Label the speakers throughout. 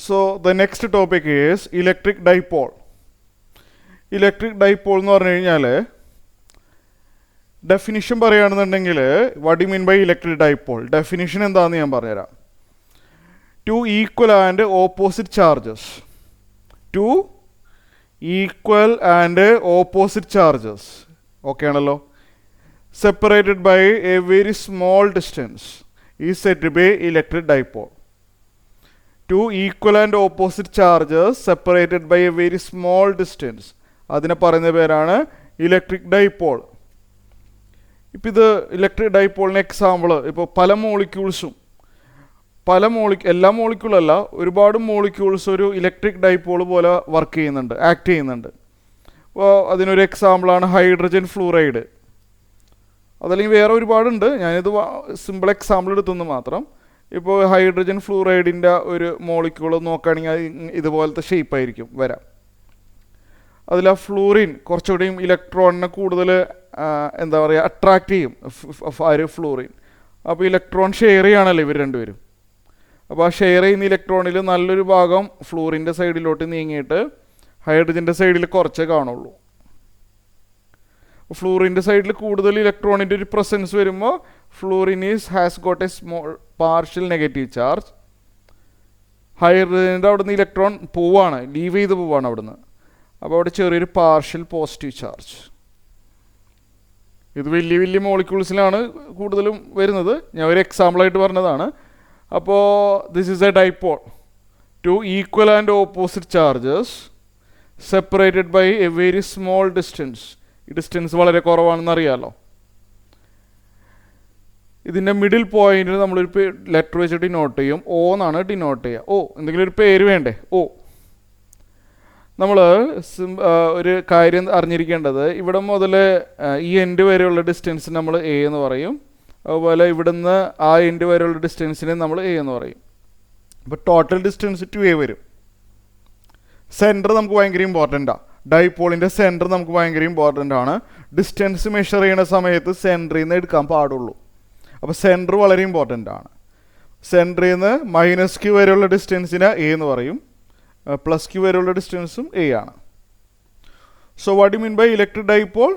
Speaker 1: So the next topic is electric dipole. Electric dipole എന്ന് പറഞ്ഞു കഴിഞ്ഞാൽ ഡെഫിനിഷൻ പറയുകയാണെന്നുണ്ടെങ്കിൽ what you mean by electric dipole definition എന്താണെന്ന് ഞാൻ പറഞ്ഞുതരാം. Two equal and opposite charges okay ആണല്ലോ. Separated by a very small distance is said to be electric dipole. Two equal and opposite charges separated by a very small distance, അതിനെ പറയുന്ന പേരാണ് electric dipole. ഇപ്പം ഇത് electric ഡൈപോളിന് example, ഇപ്പോൾ പല മോളിക്യൂൾസും എല്ലാ മോളിക്യൂളല്ല, ഒരുപാട് മോളിക്യൂൾസ് ഒരു ഇലക്ട്രിക് ഡൈപോൾ പോലെ വർക്ക് ചെയ്യുന്നുണ്ട്, ആക്ട് ചെയ്യുന്നുണ്ട്. അപ്പോൾ അതിനൊരു എക്സാമ്പിളാണ് ഹൈഡ്രജൻ ഫ്ലൂറൈഡ്. അതല്ലെങ്കിൽ വേറെ ഒരുപാടുണ്ട്, ഞാനിത് സിമ്പിൾ എക്സാമ്പിൾ എടുത്തെന്ന് മാത്രം. ഇപ്പോൾ ഹൈഡ്രജൻ ഫ്ലൂറൈഡിൻ്റെ ഒരു മോളിക്യൂൾ നോക്കുകയാണെങ്കിൽ ഇതുപോലത്തെ ഷേപ്പായിരിക്കും വരാം. അതിൽ ആ ഫ്ലൂറിൻ കുറച്ചുകൂടിയും ഇലക്ട്രോണിനെ കൂടുതൽ എന്താ പറയുക അട്രാക്റ്റ് ചെയ്യും ആര് ഫ്ലൂറിൻ. അപ്പോൾ ഇലക്ട്രോൺ ഷെയർ ചെയ്യുകയാണല്ലോ ഇവർ രണ്ടുപേരും. അപ്പോൾ ആ ഷെയർ ചെയ്യുന്ന ഇലക്ട്രോണിൽ നല്ലൊരു ഭാഗം ഫ്ലൂറിൻ്റെ സൈഡിലോട്ട് നീങ്ങിയിട്ട് ഹൈഡ്രജൻ്റെ സൈഡിൽ കുറച്ചേ കാണുള്ളൂ. ഫ്ലൂറിൻ്റെ സൈഡിൽ കൂടുതൽ ഇലക്ട്രോണിൻ്റെ ഒരു പ്രസൻസ് വരുമ്പോൾ fluorine has got a small partial negative charge. ഹൈഡ്രജൻ്റെ അവിടുന്ന് ഇലക്ട്രോൺ പോവാണ്, ലീവ് ചെയ്ത് പോവാണ് അവിടുന്ന്. അപ്പോൾ അവിടെ ചെറിയൊരു പാർഷ്യൽ പോസിറ്റീവ് ചാർജ്. ഇത് വലിയ വലിയ മോളിക്യൂൾസിലാണ് കൂടുതലും വരുന്നത്, ഞാൻ ഒരു എക്സാമ്പിളായിട്ട് പറഞ്ഞതാണ്. അപ്പോൾ this is a dipole. Two equal and opposite charges separated by a very small distance. ഈ ഡിസ്റ്റൻസ് വളരെ കുറവാണെന്ന് അറിയാമല്ലോ. ഇതിൻ്റെ മിഡിൽ പോയിന്റിൽ നമ്മളൊരു ലെറ്റർ വെച്ച് ഡിനോട്ട് ചെയ്യും. ഓ എന്നാണ് ഡിനോട്ട് ചെയ്യുക. ഓ എന്തെങ്കിലും ഒരു പേര് വേണ്ടേ? ഓ. നമ്മൾ ഒരു കാര്യം അറിഞ്ഞിരിക്കേണ്ടത്, ഇവിടെ മുതൽ ഈ എൻഡ് വരെയുള്ള ഡിസ്റ്റൻസ് നമ്മൾ എ എന്ന് പറയും. അതുപോലെ ഇവിടുന്ന് ആ എൻഡ് വരെയുള്ള ഡിസ്റ്റൻസിനെ നമ്മൾ എ എന്ന് പറയും. അപ്പോൾ ടോട്ടൽ ഡിസ്റ്റൻസ് 2a വരും. സെൻറ്റർ നമുക്ക് ഭയങ്കര ഇമ്പോർട്ടൻ്റാണ്. ഡൈപോളിൻ്റെ സെൻറ്റർ നമുക്ക് ഭയങ്കര ഇമ്പോർട്ടൻ്റ് ആണ്. ഡിസ്റ്റൻസ് മെഷർ ചെയ്യുന്ന സമയത്ത് സെൻറ്ററിൽ നിന്ന് എടുക്കാൻ പാടുള്ളൂ. അപ്പോൾ സെൻറ്റർ വളരെ ഇമ്പോർട്ടൻ്റ് ആണ്. സെൻറ്ററിൽ നിന്ന് -q വരെയുള്ള ഡിസ്റ്റൻസിനെ എ എന്ന് പറയും, +q വരെയുള്ള ഡിസ്റ്റൻസും എ ആണ്. So what you mean by electric dipole?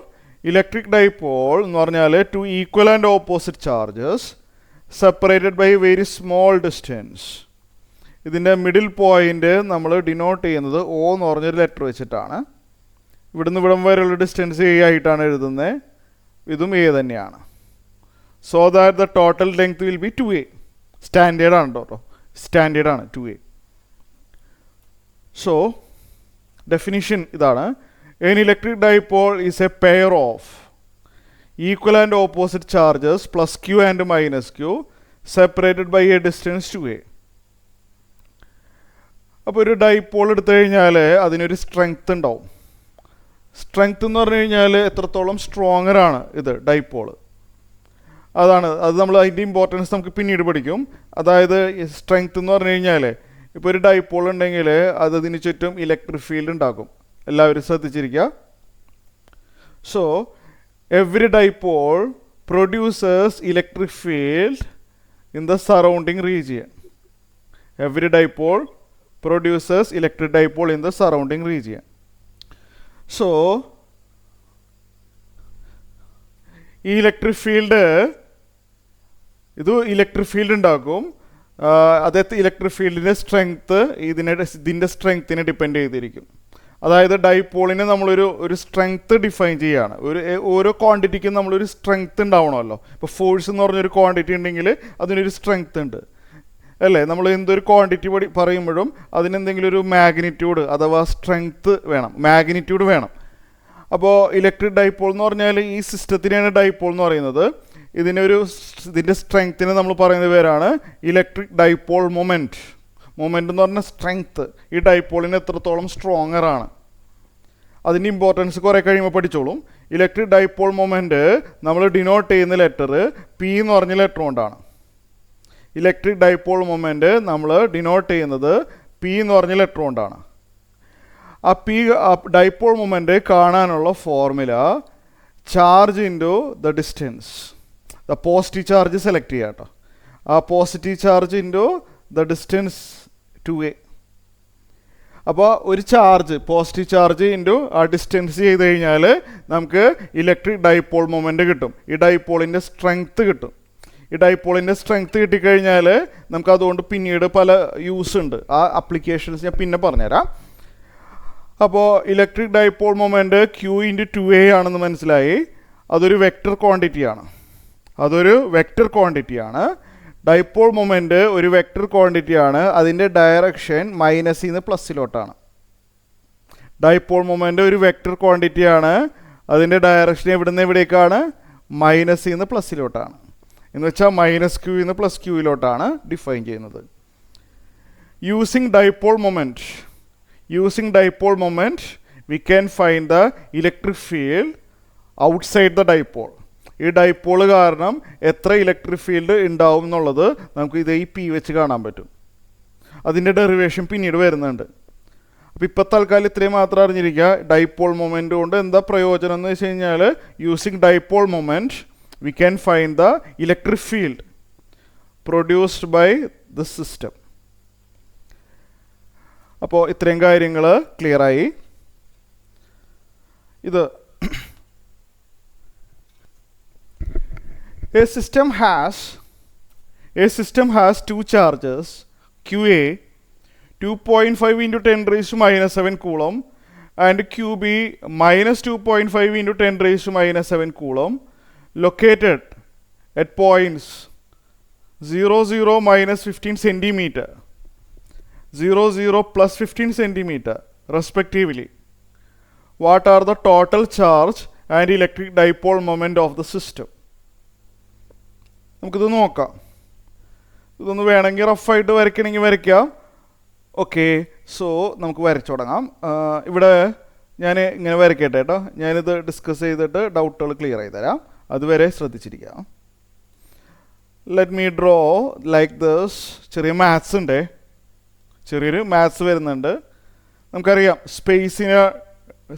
Speaker 1: Electric dipole എന്ന് പറഞ്ഞാൽ two equal and opposite charges separated by very small distance. ഇതിൻ്റെ മിഡിൽ പോയിൻ്റ് നമ്മൾ ഡിനോട്ട് ചെയ്യുന്നത് ഓ എന്ന് പറഞ്ഞൊരു ലെറ്റർ വെച്ചിട്ടാണ്. ഇവിടുന്ന് ഇവിടം വരെയുള്ള ഡിസ്റ്റൻസ് എ ആയിട്ടാണ് എഴുതുന്നത്. ഇതും എ തന്നെയാണ്. So that the total length will be 2a. സ്റ്റാൻഡേർഡാണ് കേട്ടോ, സ്റ്റാൻഡേർഡാണ് 2a. സോ ഡെഫിനിഷൻ ഇതാണ്. An electric dipole is a pair of equal and opposite charges +q and -q separated by a distance 2a. അപ്പോൾ ഒരു dipole എടുത്തു കഴിഞ്ഞാൽ അതിനൊരു strength ഉണ്ടാവും. Strength എന്ന് പറഞ്ഞു കഴിഞ്ഞാൽ എത്രത്തോളം സ്ട്രോങ്ങർ ആണ് ഇത് ഡൈപോൾ, അത് നമ്മൾ അതിൻ്റെ ഇമ്പോർട്ടൻസ് നമുക്ക് പിന്നീട് പഠിക്കും. അതായത് സ്ട്രെങ്ത് എന്ന് പറഞ്ഞു കഴിഞ്ഞാൽ ഇപ്പോൾ ഒരു ഡൈപോൾ ഉണ്ടെങ്കിൽ അതിന് ചുറ്റും ഇലക്ട്രിക് ഫീൽഡ് ഉണ്ടാക്കും. എല്ലാവരും ശ്രദ്ധിച്ചിരിക്കുക. So every dipole producers electric field in the surrounding region. Every dipole producers electric dipole in the surrounding region. So ഈ ഇലക്ട്രിക് ഫീൽഡ് ഉണ്ടാക്കും. അതേ ഇലക്ട്രിക് ഫീൽഡിൻ്റെ സ്ട്രെങ്ത്ത് ഇതിൻ്റെ സ്ട്രെങ്ത്തിനെ ഡിപ്പെൻഡ് ചെയ്തിരിക്കും. അതായത് ഡൈപോളിനെ നമ്മളൊരു സ്ട്രെങ്ത്ത് ഡിഫൈൻ ചെയ്യുകയാണ്. ഓരോ ക്വാണ്ടിറ്റിക്കും നമ്മളൊരു സ്ട്രെങ്ത്ത് ഉണ്ടാവണമല്ലോ. ഇപ്പോൾ ഫോഴ്സ് എന്ന് പറഞ്ഞൊരു ക്വാണ്ടിറ്റി ഉണ്ടെങ്കിൽ അതിനൊരു സ്ട്രെങ്ത്ത് ഉണ്ട് അല്ലേ? നമ്മൾ എന്തൊരു ക്വാണ്ടിറ്റി പറയുമ്പോഴും അതിനെന്തെങ്കിലും ഒരു മാഗ്നിറ്റ്യൂഡ് അഥവാ സ്ട്രെങ്ത്ത് വേണം, മാഗ്നിറ്റ്യൂഡ് വേണം. അപ്പോൾ ഇലക്ട്രിക് ഡൈപോൾ എന്ന് പറഞ്ഞാൽ ഈ സിസ്റ്റത്തിനെയാണ് ഡൈപോൾ എന്ന് പറയുന്നത്. ഇതിൻ്റെ സ്ട്രെങ്ത്തിനെ നമ്മൾ പറയുന്ന പേരാണ് ഇലക്ട്രിക് ഡൈപോൾ മൊമെൻറ്റ്. മൊമെൻ്റ് എന്ന് പറഞ്ഞാൽ സ്ട്രെങ്ത്ത്. ഈ ഡൈപോളിന് എത്രത്തോളം സ്ട്രോങ്ങർ ആണ് അതിൻ്റെ ഇമ്പോർട്ടൻസ് കുറേ കഴിയുമ്പോൾ പഠിച്ചോളും. ഇലക്ട്രിക് ഡൈപോൾ മൊമെൻറ്റ് നമ്മൾ ഡിനോട്ട് ചെയ്യുന്ന ലെറ്റർ പി എന്ന് പറഞ്ഞ ലെറ്റർ കൊണ്ടാണ്. ഇലക്ട്രിക് ഡൈപോൾ മൊമെൻറ്റ് നമ്മൾ ഡിനോട്ട് ചെയ്യുന്നത് പി എന്ന് പറഞ്ഞ ലെറ്റർ കൊണ്ടാണ്. ആ ഡൈപോൾ മൊമെൻറ്റ് കാണാനുള്ള formula charge into the distance. The positive charge select ചെയ്യാം കേട്ടോ. ആ positive charge into the distance 2a. അപ്പോൾ ഒരു ചാർജ് പോസിറ്റീവ് ചാർജ് ഇൻറ്റു ആ ഡിസ്റ്റൻസ് ചെയ്ത് കഴിഞ്ഞാൽ നമുക്ക് ഇലക്ട്രിക് ഡൈപോൾ മൊമെൻ്റ് കിട്ടും. ഈ ഡൈപോളിൻ്റെ സ്ട്രെങ്ത്ത് കിട്ടും. ഈ ഡൈപോളിൻ്റെ സ്ട്രെങ്ത്ത് കിട്ടിക്കഴിഞ്ഞാൽ നമുക്ക് അതുകൊണ്ട് പിന്നീട് പല യൂസ് ഉണ്ട്. ആ അപ്ലിക്കേഷൻസ് ഞാൻ പിന്നെ പറഞ്ഞുതരാം. അപ്പോൾ ഇലക്ട്രിക് ഡൈപോൾ മൊമെൻ്റ് Q×2A ആണെന്ന് മനസ്സിലായി. അതൊരു വെക്റ്റർ ക്വാണ്ടിറ്റിയാണ്. ഡൈപോൾ മൊമെൻ്റ് ഒരു വെക്റ്റർ ക്വാണ്ടിറ്റിയാണ്. അതിൻ്റെ ഡയറക്ഷൻ മൈനസിൽ നിന്ന് പ്ലസ്സിലോട്ടാണ്. ഡൈപോൾ മൊമെൻ്റ് ഒരു വെക്റ്റർ ക്വാണ്ടിറ്റിയാണ്. അതിൻ്റെ ഡയറക്ഷൻ എവിടുന്ന് എവിടേക്കാണ്? മൈനസിൽ നിന്ന് പ്ലസ്സിലോട്ടാണ്. എന്ന് വെച്ചാൽ -Q നിന്ന് +Qയിലോട്ടാണ് ഡിഫൈൻ ചെയ്യുന്നത്. Using dipole moment we can find the electric field outside the dipole. ഈ ഡൈപോൾ കാരണം എത്ര ഇലക്ട്രിക് ഫീൽഡ് ഉണ്ടാവും എന്നുള്ളത് നമുക്ക് ഇത് ഈ P വെച്ച് കാണാൻ പറ്റും. അതിൻ്റെ ഡെറിവേഷൻ പിന്നീട് വരുന്നുണ്ട്. അപ്പോൾ ഇപ്പോൾ തൽക്കാലം ഇത്രയും മാത്രം അറിഞ്ഞിരിക്കുക. ഡൈപോൾ മൊമെൻ്റ് കൊണ്ട് എന്താ പ്രയോജനം എന്ന് വെച്ച് കഴിഞ്ഞാൽ using dipole moment we can find the electric field produced by the system. അപ്പോൾ ഇത്രയും കാര്യങ്ങൾ ക്ലിയർ ആയി. ഇത് a system has two charges QA 2.5 into 10 raised to -7 coulomb and QB -2.5 into 10 raised to -7 coulomb located at points 0, 0, -15 centimeter, 0, 0, +15 centimeter respectively. What are the total charge and electric dipole moment of the system? നമുക്കിത് നോക്കാം. ഇതൊന്ന് വേണമെങ്കിൽ റഫായിട്ട് വരയ്ക്കണമെങ്കിൽ വരയ്ക്കാം. Okay, so നമുക്ക് വരച്ചു തുടങ്ങാം. ഇവിടെ ഞാൻ ഇങ്ങനെ വരയ്ക്കട്ടെ കേട്ടോ. ഞാനിത് ഡിസ്കസ് ചെയ്തിട്ട് ഡൗട്ടുകൾ ക്ലിയർ ചെയ്ത് തരാം. അതുവരെ ശ്രദ്ധിച്ചിരിക്കുക. Let me draw like this. ചെറിയ മാത്സ് ഉണ്ട്, ചെറിയൊരു മാത്സ് വരുന്നുണ്ട്. നമുക്കറിയാം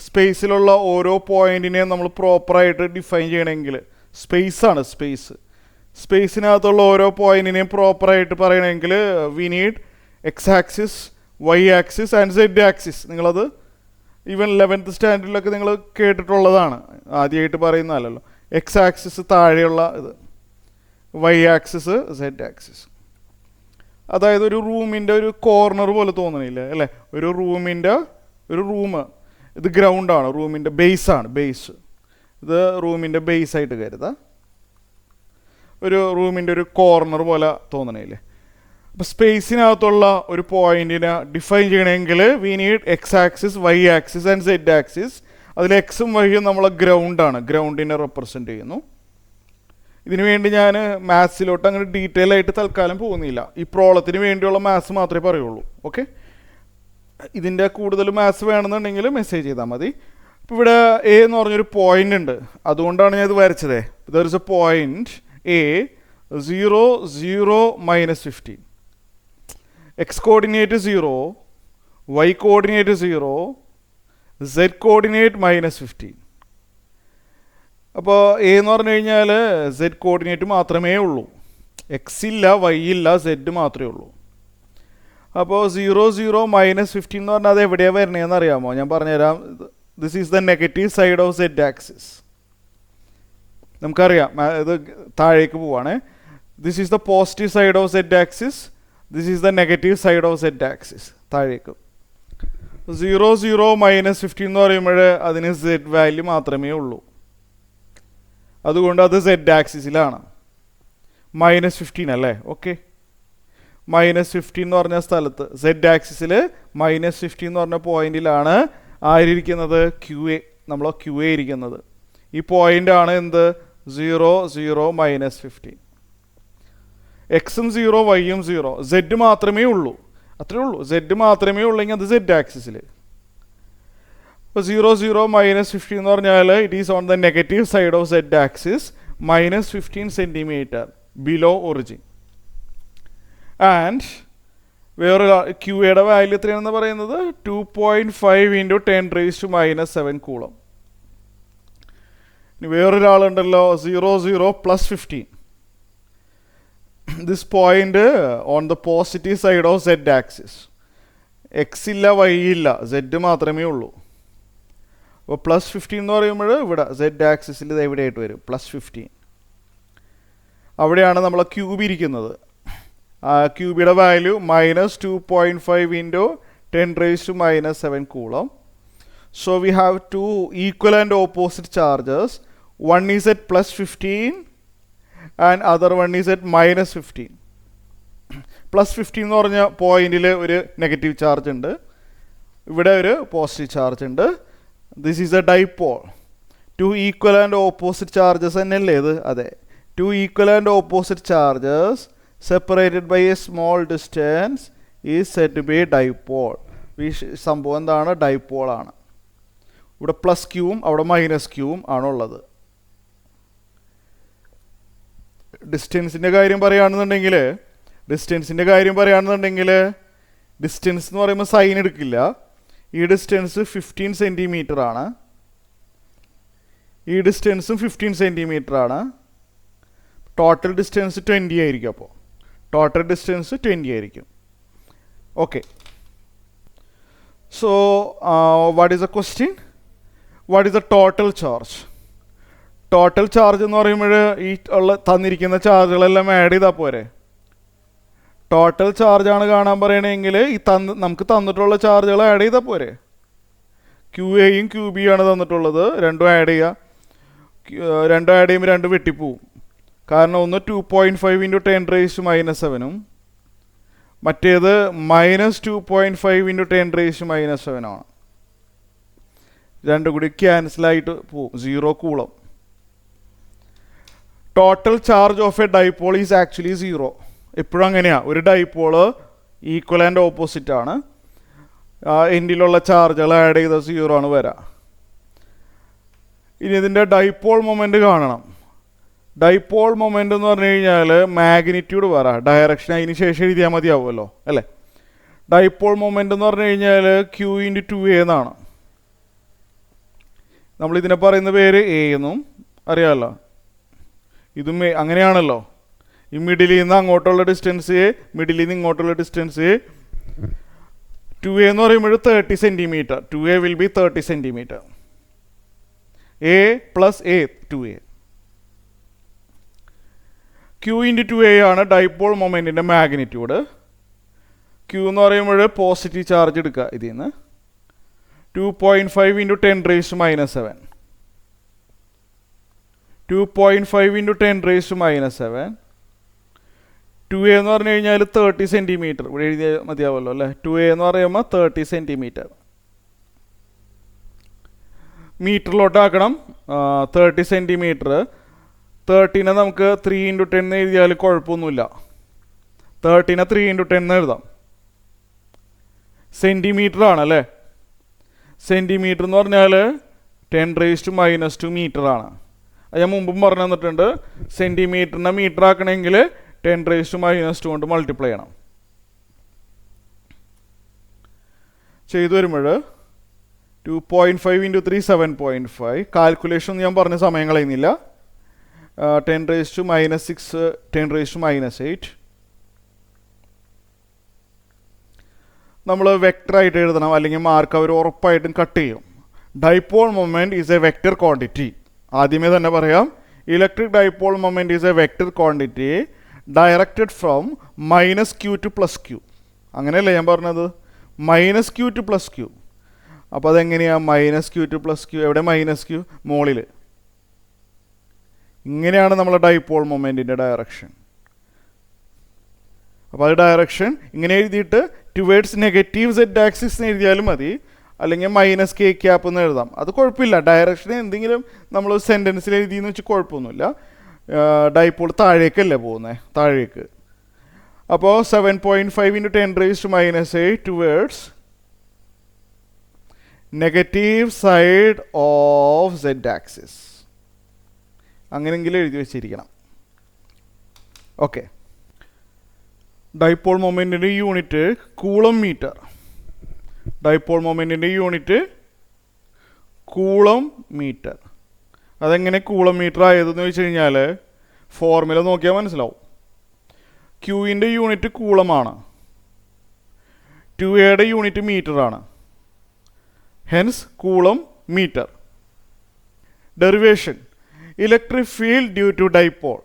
Speaker 1: സ്പേസിലുള്ള ഓരോ പോയിന്റിനെയും നമ്മൾ പ്രോപ്പറായിട്ട് ഡിഫൈൻ ചെയ്യണമെങ്കിൽ സ്പേസിനകത്തുള്ള ഓരോ പോയിന്റിനെയും പ്രോപ്പറായിട്ട് പറയണമെങ്കിൽ we need X axis, Y axis and Z axis. നിങ്ങളത് ഈവൻ 11th സ്റ്റാൻഡേർഡിലൊക്കെ നിങ്ങൾ കേട്ടിട്ടുള്ളതാണ്, ആദ്യമായിട്ട് പറയുന്നതല്ലല്ലോ. എക്സ് ആക്സിസ് താഴെയുള്ള ഇത്, വൈ ആക്സിസ്, സെഡ് ആക്സിസ്. അതായത് ഒരു റൂമിൻ്റെ ഒരു കോർണർ പോലെ തോന്നണില്ലേ അല്ലേ? ഒരു റൂം ഇത് ഗ്രൗണ്ടാണ്, റൂമിൻ്റെ ബേസ്. ഇത് റൂമിൻ്റെ ബേസായിട്ട് കരുതാം. ഒരു റൂമിൻ്റെ ഒരു കോർണർ പോലെ തോന്നണില്ലേ? അപ്പോൾ സ്പേസിനകത്തുള്ള ഒരു പോയിന്റിനെ ഡിഫൈൻ ചെയ്യണമെങ്കിൽ we need X axis, Y axis and Z axis. അതിൽ എക്സും വൈയും നമ്മളെ ഗ്രൗണ്ടിനെ റെപ്രസെൻ്റ് ചെയ്യുന്നു. ഇതിനു വേണ്ടി ഞാൻ മാത്സിലോട്ട് അങ്ങനെ ഡീറ്റെയിൽ ആയിട്ട് തൽക്കാലം പോകുന്നില്ല. ഈ പ്രോബ്ലത്തിന് വേണ്ടിയുള്ള മാത്സ് മാത്രമേ പറയുള്ളൂ. ഓക്കെ, ഇതിൻ്റെ കൂടുതൽ മാത്സ് വേണമെന്നുണ്ടെങ്കിൽ മെസ്സേജ് ചെയ്താൽ മതി. ഇപ്പോൾ ഇവിടെ എ എന്ന് പറഞ്ഞൊരു പോയിന്റ് ഉണ്ട്, അതുകൊണ്ടാണ് ഞാൻ ഇത് വരച്ചത്. There is a point A 0, 0, -15. X coordinate 0, Y coordinate 0, Z coordinate -15. അപ്പോൾ എ എന്ന് പറഞ്ഞു കഴിഞ്ഞാൽ സെഡ് കോർഡിനേറ്റ് മാത്രമേ ഉള്ളൂ, എക്സ് ഇല്ല, വൈ ഇല്ല, സെഡ് മാത്രമേ ഉള്ളൂ. അപ്പോൾ 0, 0, -15 എന്ന് പറഞ്ഞാൽ അത് എവിടെയാണ് വരണേന്ന് അറിയാമോ? ഞാൻ പറഞ്ഞുതരാം. This is the negative side of Z axis. നമുക്കറിയാം, ഇത് താഴേക്ക് പോവാണ്. This is the positive side of Z axis, this is the negative side of Z axis, താഴേക്ക്. 0, 0, -15 എന്ന് പറയുമ്പോൾ അതിന് സെഡ് വാല്യൂ മാത്രമേ ഉള്ളൂ, അതുകൊണ്ട് അത് സെഡ് ആക്സിസിലാണ്. -15 അല്ലേ? ഓക്കെ, -15 എന്ന് പറഞ്ഞ സ്ഥലത്ത് സെഡ് ആക്സിസിൽ -15 എന്ന് പറഞ്ഞ പോയിന്റിലാണ് ആയിരിക്കുന്നത് QA, നമ്മളെ QA ഇരിക്കുന്നത്. ഈ പോയിൻ്റാണ് എന്ത്? 0, 0, -15. എക്സും 0, വൈയും 0, സെഡ് മാത്രമേ ഉള്ളൂ, അത്രേ ഉള്ളൂ. സെഡ് മാത്രമേ ഉള്ളെങ്കിൽ അത് സെഡ് ആക്സിസിൽ. അപ്പോൾ 0, 0, -15 എന്ന് പറഞ്ഞാൽ it is on the negative side of Z axis, -15 centimeter below origin. And വേറെ QAയുടെ വാല്യൂ എത്രയാണെന്ന് പറയുന്നത് 2.5 × 10⁻⁻7 കൂളം. ഇനി വേറൊരാളുണ്ടല്ലോ 0, 0, +15. This point on the positive side of Z axis. X ഇല്ല, വൈ ഇല്ല, സെഡ് മാത്രമേ ഉള്ളൂ. അപ്പോൾ +15 എന്ന് പറയുമ്പോൾ ഇവിടെ സെഡ് ആക്സിസിൽ ഇത് എവിടെയായിട്ട് വരും? +15. അവിടെയാണ് നമ്മളെ ക്യൂബ് ഇരിക്കുന്നത്. ആ ക്യൂബിയുടെ value -2.5 into 10⁻⁻7 coulomb. So we have two equal and opposite charges. One is at +15 and other one is at -15. +15 എന്ന് പറഞ്ഞ പോയിന്റിൽ ഒരു നെഗറ്റീവ് ചാർജ് ഉണ്ട്, ഇവിടെ ഒരു പോസിറ്റീവ് ചാർജ് ഉണ്ട്. This is a dipole. Two equal and opposite charges തന്നെയല്ലേ ഇത്? അതെ. Two equal and opposite charges separated by a small distance is said to be dipole. ഈ സംഭവം എന്താണ്? ഡൈപോൾ ആണ്. ഇവിടെ +Qവും അവിടെ -Qവും ആണുള്ളത്. ഡിസ്റ്റൻസിൻ്റെ കാര്യം പറയുകയാണെന്നുണ്ടെങ്കിൽ ഡിസ്റ്റൻസ് എന്ന് പറയുമ്പോൾ സൈൻ എടുക്കില്ല. ഈ ഡിസ്റ്റൻസ് 15 സെൻറ്റിമീറ്റർ ആണ്, ഈ ഡിസ്റ്റൻസും 15 സെൻറ്റിമീറ്റർ ആണ്. ടോട്ടൽ ഡിസ്റ്റൻസ് 20 ആയിരിക്കും. അപ്പോൾ ടോട്ടൽ ഡിസ്റ്റൻസ് 20 ആയിരിക്കും. Okay. So what is the question? What is the total charge? Total charge എന്ന് പറയുമ്പോൾ ഈ ഉള്ള തന്നിരിക്കുന്ന ചാർജുകളെല്ലാം ആഡ് ചെയ്താൽ പോരെ? ടോട്ടൽ ചാർജാണ് കാണാൻ പറയണമെങ്കിൽ ഈ നമുക്ക് തന്നിട്ടുള്ള ചാർജുകൾ ആഡ് ചെയ്താൽ പോരെ? QAയും QBയും ആണ് തന്നിട്ടുള്ളത്. രണ്ടും ആഡ് ചെയ്യുക. രണ്ടും ആഡ് ചെയ്യുമ്പോൾ രണ്ട് വെട്ടിപ്പോവും. കാരണം ഒന്ന് 2.5 ഇൻറ്റു 10⁻⁻7ഉം മറ്റേത് -2.5 ഇൻറ്റു 10⁻⁻7 ആണ്. രണ്ടും കൂടി ക്യാൻസലായിട്ട് പോവും. 0 coulomb. Total charge of a dipole is actually 0. എപ്പോഴും അങ്ങനെയാണ്. ഒരു ഡൈപോള് ഈക്വൽ ആൻഡ് ഓപ്പോസിറ്റ് ആണ്. എൻഡിലുള്ള ചാർജുകൾ ആഡ് ചെയ്ത 0 ആണ് വരിക. ഇനി ഇതിൻ്റെ ഡൈപോൾ മൊമെൻ്റ് കാണണം. ഡൈപോൾ മൊമെൻ്റ് എന്ന് പറഞ്ഞു കഴിഞ്ഞാൽ മാഗ്നിറ്റ്യൂഡ് പറ, ഡയറക്ഷൻ അതിന് ശേഷം എഴുതിയാൽ മതിയാവുമല്ലോ അല്ലേ? ഡൈപോൾ മൊമെൻ്റ് എന്ന് പറഞ്ഞു കഴിഞ്ഞാൽ Q×2A എന്നാണ്. നമ്മളിതിനെ പറയുന്ന പേര് A എന്നും അറിയാമല്ലോ. ഇതും അങ്ങനെയാണല്ലോ. ഈ മിഡിലിൽ നിന്ന് അങ്ങോട്ടുള്ള ഡിസ്റ്റൻസ് A, മിഡിലിൽ നിന്ന് ഇങ്ങോട്ടുള്ള ഡിസ്റ്റൻസ് A. 2A എന്ന് പറയുമ്പോൾ 30 centimetre. 2A will be 30 centimetre. A + A 2A. Q×2A ആണ് ഡൈപോൾ മൊമെൻറ്റിൻ്റെ മാഗ്നിറ്റ്യൂഡ്. Q എന്ന് പറയുമ്പോൾ പോസിറ്റീവ് ചാർജ് എടുക്കുക ഇതിൽ നിന്ന്. 2.5 ഇൻറ്റു 10⁻⁻7. 2.5 ഇൻറ്റു 10⁻⁻7. 2A എന്ന് പറഞ്ഞു കഴിഞ്ഞാൽ 30 സെൻറ്റിമീറ്റർ. ഇവിടെ എഴുതിയാൽ മതിയാവുമല്ലോ അല്ലേ? 2A എന്ന് പറയുമ്പോൾ 30 സെൻറ്റിമീറ്റർ. മീറ്ററിലോട്ടാക്കണം. 30 സെൻറ്റിമീറ്റർ. 30നെ നമുക്ക് 3 ഇൻറ്റു 10 എഴുതിയാൽ കുഴപ്പമൊന്നുമില്ല. 30നെ 3 ഇൻറ്റു 10 എഴുതാം. സെൻറ്റിമീറ്റർ ആണല്ലേ? സെൻറ്റിമീറ്റർ എന്ന് പറഞ്ഞാൽ 10⁻⁻2 മീറ്റർ ആണ്. അത് ഞാൻ മുമ്പും പറഞ്ഞു തന്നിട്ടുണ്ട്. സെൻറ്റിമീറ്ററിനെ മീറ്റർ ആക്കണമെങ്കിൽ 10⁻⁻2 കൊണ്ട് മൾട്ടിപ്ലൈ ചെയ്യണം. ചെയ്തു വരുമ്പോൾ 2.5 ഇൻറ്റു 3 7.5. കാൽക്കുലേഷൻ ഞാൻ പറഞ്ഞ സമയം കളയുന്നില്ല. 10⁻⁻6 10⁻⁻8. നമ്മൾ വെക്ടറായിട്ട് എഴുതണം, അല്ലെങ്കിൽ മാർക്ക് അവർ ഉറപ്പായിട്ടും കട്ട് ചെയ്യും. Dipole moment is A vector quantity. ആദ്യമേ തന്നെ പറയാം, electric dipole moment is A vector quantity directed from -Q to +Q. അങ്ങനെയല്ലേ ഞാൻ പറഞ്ഞത്? -Q to +Q. അപ്പോൾ അതെങ്ങനെയാണ് -Q to +Q? എവിടെ -Q? മുകളിൽ. ഇങ്ങനെയാണ് നമ്മളെ ഡൈപോൾ മൊമെൻറ്റിൻ്റെ ഡയറക്ഷൻ. അപ്പോൾ അത് ഡയറക്ഷൻ ഇങ്ങനെ എഴുതിയിട്ട് ടുവേഡ്സ് നെഗറ്റീവ് സെഡ് ആക്സിസ് എന്ന് എഴുതിയാലും മതി, അല്ലെങ്കിൽ -K എന്ന് എഴുതാം. അത് കുഴപ്പമില്ല. ഡയറക്ഷൻ എന്തെങ്കിലും നമ്മൾ സെൻറ്റൻസിൽ എഴുതിയെന്ന് വെച്ച് കുഴപ്പമൊന്നുമില്ല. ഡൈപോൾ താഴേക്കല്ലേ പോകുന്നത്, താഴേക്ക്. അപ്പോൾ 7.5 into 10⁻⁻8 towards negative side of Z axis. അങ്ങനെയെങ്കിലും എഴുതി വെച്ചിരിക്കണം. ഓക്കെ. ഡൈപോൾ മൊമെൻറ്റിൻ്റെ യൂണിറ്റ് കൂളം മീറ്റർ. ഡൈപോൾ മൊമെൻറ്റിൻ്റെ യൂണിറ്റ് കൂളം മീറ്റർ. അതെങ്ങനെ കൂളം മീറ്റർ ആയതെന്ന് വെച്ച് കഴിഞ്ഞാൽ ഫോർമുല നോക്കിയാൽ മനസ്സിലാവും. ക്യൂവിൻ്റെ യൂണിറ്റ് കൂളമാണ്. 2a യൂണിറ്റ് മീറ്റർ ആണ്. Hence coulomb metre. Derivation electric field due to dipole.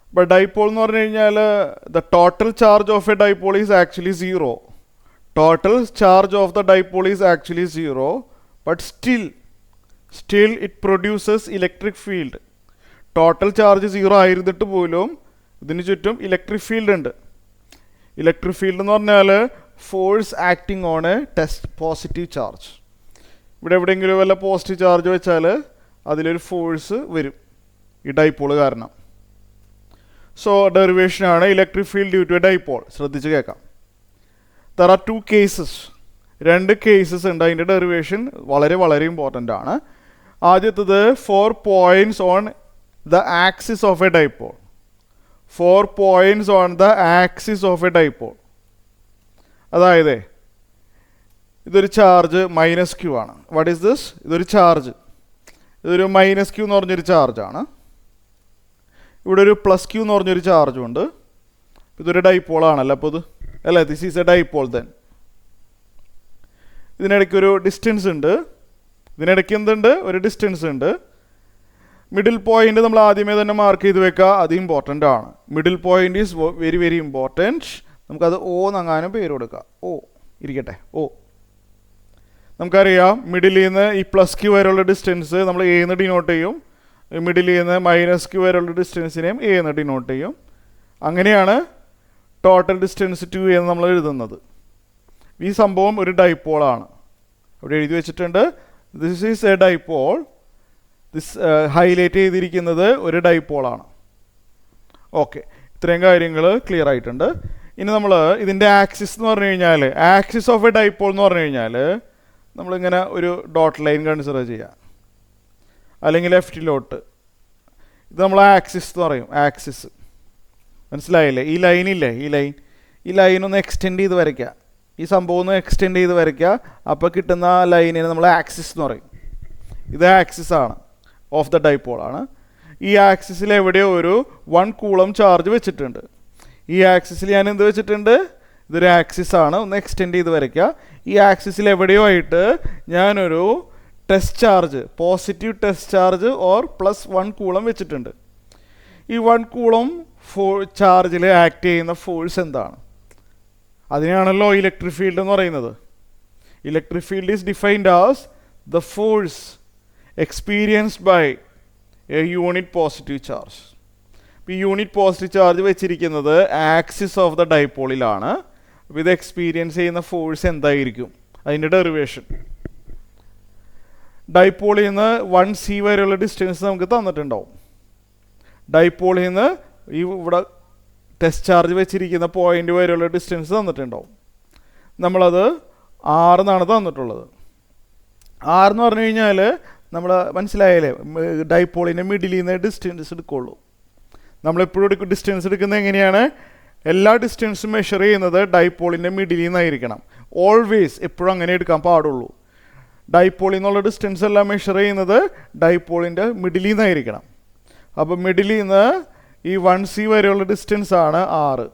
Speaker 1: അപ്പോൾ ഡൈപോൾ എന്ന് പറഞ്ഞു കഴിഞ്ഞാൽ the total charge of a dipole is actually 0. Total charge of the dipole is actually 0, but still it produces electric field. Total charge 0 ആയിരുന്നിട്ട് പോലും ഇതിന് ചുറ്റും electric field ഉണ്ട്. Electric field എന്ന് പറഞ്ഞാൽ force acting on A test positive charge. ഇവിടെ എവിടെയെങ്കിലും വല്ല positive charge വെച്ചാൽ അതിലൊരു ഫോഴ്സ് വരും ഈ ഡൈപോള് കാരണം. സോ ഡെറിവേഷനാണ് electric field due to a dipole. ശ്രദ്ധിച്ച് കേൾക്കാം. There are 2 cases. 2 കേസസ് ഉണ്ട്. അതിൻ്റെ ഡെറിവേഷൻ വളരെ വളരെ ഇമ്പോർട്ടൻ്റ് ആണ്. ആദ്യത്തത് 4 points on the axis of a dipole. 4 points on the axis of a dipole. അതായത് ഇതൊരു ചാർജ് -q ആണ്. What is this? ഇതൊരു ചാർജ്. ഇതൊരു -q എന്ന് പറഞ്ഞൊരു ചാർജാണ്. ഇവിടെ ഒരു +q എന്ന് പറഞ്ഞൊരു ചാർജും ഉണ്ട്. ഇതൊരു ഡൈപോളാണല്ലോ അപ്പോൾ ഇത് അല്ലേ? This is a dipole. Then ഇതിനിടയ്ക്ക് ഒരു ഡിസ്റ്റൻസ് ഉണ്ട്. ഇതിനിടയ്ക്ക് എന്തുണ്ട്? ഒരു ഡിസ്റ്റൻസ് ഉണ്ട്. മിഡിൽ പോയിന്റ് നമ്മൾ ആദ്യമേ തന്നെ മാർക്ക് ചെയ്ത് വെക്കുക. അത് ഇമ്പോർട്ടൻ്റ് ആണ്. Middle point is very very important. നമുക്കത് O എന്നങ്ങാനും പേര് കൊടുക്കുക. O ഇരിക്കട്ടെ. O. നമുക്കറിയാം മിഡിലിൽ നിന്ന് ഈ +q വരെയുള്ള ഡിസ്റ്റൻസ് നമ്മൾ A എന്ന് ഡിനോട്ട് ചെയ്യും. മിഡിലിൽ നിന്ന് -q വരെയുള്ള ഡിസ്റ്റൻസിനെയും A എന്ന് ഡിനോട്ട് ചെയ്യും. അങ്ങനെയാണ് ടോട്ടൽ ഡിസ്റ്റൻസ് 2a എന്ന് നമ്മൾ എഴുതുന്നത്. ഈ സംഭവം ഒരു ഡൈപോളാണ്. അവിടെ എഴുതി വെച്ചിട്ടുണ്ട് this is a dipole. Highlight ചെയ്തിരിക്കുന്നത് ഒരു ഡൈപോളാണ്. ഓക്കെ, ഇത്രയും കാര്യങ്ങൾ ക്ലിയർ ആയിട്ടുണ്ട്. ഇനി നമ്മൾ ഇതിൻ്റെ ആക്സിസ് എന്ന് പറഞ്ഞു കഴിഞ്ഞാൽ, ആക്സിസ് ഓഫ് എ ഡൈപോൾ എന്ന് പറഞ്ഞു കഴിഞ്ഞാൽ നമ്മളിങ്ങനെ ഒരു ഡോട്ട് ലൈൻ കൺസിഡർ ചെയ്യുക, അല്ലെങ്കിൽ ലെഫ്റ്റിലോട്ട്. ഇത് നമ്മൾ ആക്സിസ് എന്ന് പറയും. ആക്സിസ് മനസ്സിലായില്ലേ? ഈ ലൈനില്ലേ, ഈ ലൈൻ ഒന്ന് എക്സ്റ്റെൻഡ് ചെയ്ത് വരയ്ക്കുക. ഈ സംഭവം ഒന്ന് എക്സ്റ്റെൻഡ് ചെയ്ത് വരയ്ക്കുക. അപ്പോൾ കിട്ടുന്ന ലൈനിനെ നമ്മൾ ആക്സിസ് എന്ന് പറയും. ഇത് ആക്സിസ് ആണ്, ഓഫ് ദ ഡൈപോൾ ആണ്. ഈ ആക്സിസിൽ എവിടെയോ ഒരു 1 കൂളം ചാർജ് വെച്ചിട്ടുണ്ട്. ഈ ആക്സിസിൽ ഞാൻ എന്ത് വെച്ചിട്ടുണ്ട്? ഇതൊരു ആക്സിസ് ആണ്. ഒന്ന് എക്സ്റ്റെൻഡ് ചെയ്ത് വരയ്ക്കുക. ഈ ആക്സിസിൽ എവിടെയോ ആയിട്ട് ഞാനൊരു test charge, positive test charge or +1 coulomb വെച്ചിട്ടുണ്ട്. ഈ 1 കൂളം ചാർജിൽ ആക്ട് ചെയ്യുന്ന ഫോഴ്സ് എന്താണ്? അതിനെയാണല്ലോ ഇലക്ട്രിക് ഫീൽഡ് എന്ന് പറയുന്നത്. Electric field is defined as the force experienced by a unit positive charge. ഈ യൂണിറ്റ് പോസിറ്റീവ് ചാർജ് വെച്ചിരിക്കുന്നത് ആക്സിസ് ഓഫ് ദ ഡൈപോളിലാണ്. അപ്പോൾ ഇത് എക്സ്പീരിയൻസ് ചെയ്യുന്ന ഫോഴ്സ് എന്തായിരിക്കും? അതിൻ്റെ ഡെറിവേഷൻ ഡൈപോളിൽ നിന്ന് 1c വരെയുള്ള ഡിസ്റ്റൻസ് നമുക്ക് തന്നിട്ടുണ്ടാവും. ഡൈപോളിൽ നിന്ന് ഈ ഇവിടെ ടെസ്റ്റ് ചാർജ് വെച്ചിരിക്കുന്ന പോയിന്റ് വരെയുള്ള ഡിസ്റ്റൻസ് തന്നിട്ടുണ്ടാവും. നമ്മളത് 6 എന്നാണ് തന്നിട്ടുള്ളത്. 6 എന്ന് പറഞ്ഞു കഴിഞ്ഞാൽ നമ്മൾ മനസ്സിലായാലേ, ഡൈപോളിൻ്റെ മിഡിലിൽ നിന്ന് ഡിസ്റ്റൻസ് എടുക്കുള്ളൂ. നമ്മളെപ്പോഴും ഡിസ്റ്റൻസ് എടുക്കുന്നത് എങ്ങനെയാണ്? എല്ലാ ഡിസ്റ്റൻസും മെഷർ ചെയ്യുന്നത് ഡൈപോളിൻ്റെ മിഡിലിൽ നിന്നായിരിക്കണം. ഓൾവേസ് എപ്പോഴും അങ്ങനെ എടുക്കാൻ പാടുള്ളൂ. ഡൈപോളിൽ നിന്നുള്ള ഡിസ്റ്റൻസ് എല്ലാം മെഷർ ചെയ്യുന്നത് ഡൈപോളിൻ്റെ മിഡിലിൽ നിന്നായിരിക്കണം. അപ്പോൾ മിഡിലിൽ നിന്ന് ഈ 1c വരെയുള്ള ഡിസ്റ്റൻസ് ആണ് 6.